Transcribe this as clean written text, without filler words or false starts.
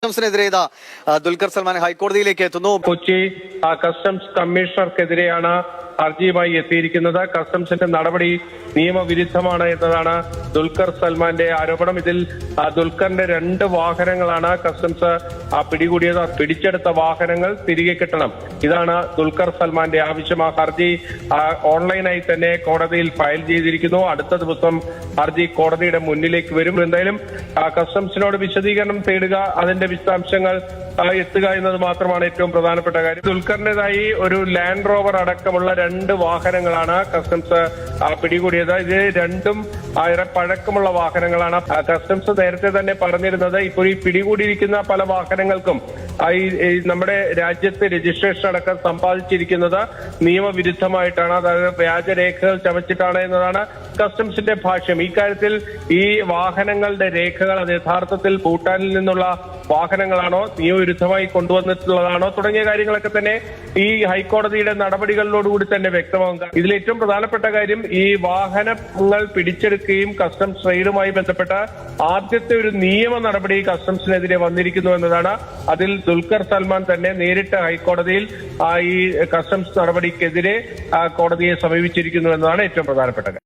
കസ്റ്റംസിനെതിരെ ദുൽഖർ സൽമാൻ ഹൈക്കോടതിയിലേക്ക് എത്തുന്നു. കൊച്ചി കസ്റ്റംസ് കമ്മീഷണർക്കെതിരെയാണ് ഹർജിയുമായി എത്തിയിരിക്കുന്നത്. കസ്റ്റംസിന്റെ നടപടി നിയമവിരുദ്ധമാണ് എന്നതാണ് ദുൽഖർ സൽമാന്റെ ആരോപണം. ഇതിൽ ദുൽഖറിന്റെ 2 വാഹനങ്ങളാണ് കസ്റ്റംസ് പിടികൂടിയത്. പിടിച്ചെടുത്ത വാഹനങ്ങൾ തിരികെ കിട്ടണം. ഇതാണ് ദുൽഖർ സൽമാന്റെ ആവശ്യം. ആ ഹർജി ഓൺലൈനായി തന്നെ കോടതിയിൽ ഫയൽ ചെയ്തിരിക്കുന്നു. അടുത്ത ദിവസം ഹർജി കോടതിയുടെ മുന്നിലേക്ക് വരും. എന്തായാലും കസ്റ്റംസിനോട് വിശദീകരണം തേടുക, അതിന്റെ വിശദാംശങ്ങൾ എത്തുക എന്നത് മാത്രമാണ് ഏറ്റവും പ്രധാനപ്പെട്ട കാര്യം. ദുൽഖറിന്റേതായി ഒരു ലാൻഡ് റോവർ അടക്കമുള്ള 2 വാഹനങ്ങളാണ് കസ്റ്റംസ് പിടികൂടിയത്. ഇത് രണ്ടും ഏറെ പഴക്കമുള്ള വാഹനങ്ങളാണ്. കസ്റ്റംസ് നേരത്തെ തന്നെ പറഞ്ഞിരുന്നത് ഇപ്പോൾ ഈ പിടികൂടിയിരിക്കുന്ന പല വാഹനങ്ങൾക്കും നമ്മുടെ രാജ്യത്ത് രജിസ്ട്രേഷൻ അടക്കം സമ്പാദിച്ചിരിക്കുന്നത് നിയമവിരുദ്ധമായിട്ടാണ്, അതായത് വ്യാജരേഖകൾ ചമച്ചിട്ടാണ് എന്നതാണ് കസ്റ്റംസിന്റെ ഭാഷ്യം. ഇക്കാര്യത്തിൽ ഈ വാഹനങ്ങളുടെ രേഖകൾ അത് യഥാർത്ഥത്തിൽ ഭൂട്ടാനിൽ നിന്നുള്ള വാഹനങ്ങളാണോ, നിയമവിരുദ്ധമായി കൊണ്ടുവന്നിട്ടുള്ളതാണോ തുടങ്ങിയ കാര്യങ്ങളൊക്കെ തന്നെ ഈ ഹൈക്കോടതിയുടെ നടപടികളിലോടുകൂടി തന്നെ വ്യക്തമാകുക. ഇതിൽ ഏറ്റവും പ്രധാനപ്പെട്ട കാര്യം ഈ വാഹനങ്ങൾ പിടിച്ചെടുക്കുകയും കസ്റ്റംസ് റെയ്ഡുമായി ബന്ധപ്പെട്ട ആദ്യത്തെ ഒരു നിയമ നടപടി കസ്റ്റംസിനെതിരെ വന്നിരിക്കുന്നു എന്നതാണ്. അതിൽ ദുൽഖർ സൽമാൻ തന്നെ നേരിട്ട് ഹൈക്കോടതിയിൽ ഈ കസ്റ്റംസ് നടപടിക്കെതിരെ കോടതിയെ സമീപിച്ചിരിക്കുന്നു എന്നതാണ് ഏറ്റവും പ്രധാനപ്പെട്ട കാര്യം.